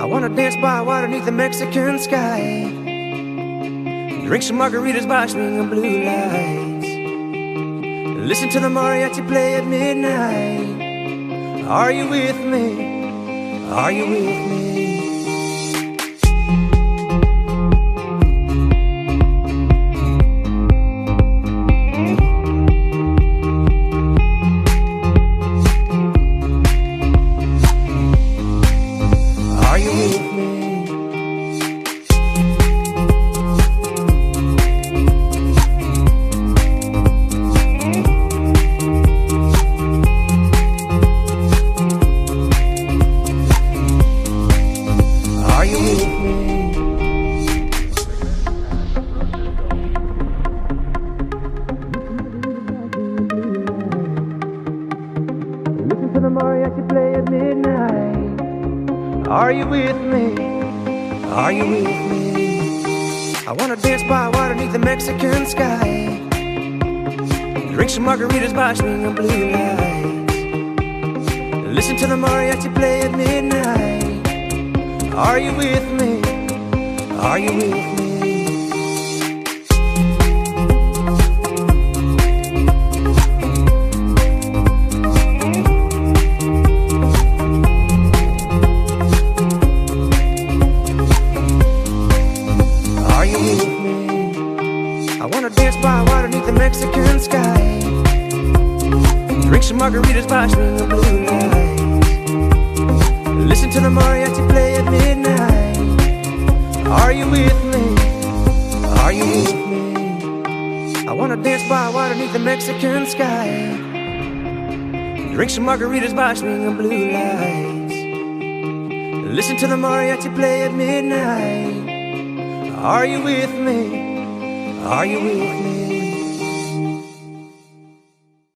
I wanna dance by water beneath the Mexican sky, drink some margaritas by swinging blue lights, listen to the mariachi play at midnight. Are you with me? Are you with me? Are you with me? Are you with me? I wanna dance by water beneath the Mexican sky, drink some margaritas by swinging blue lights, listen to the mariachi play at midnight. Are you with me? Are you with me? Mexican sky, drink some margaritas by swinging blue lights, listen to the mariachi play at midnight. Are you with me? Are you with me? I wanna dance by water beneath the Mexican sky, drink some margaritas by swinging blue lights, listen to the mariachi play at midnight. Are you with me? Are you with me?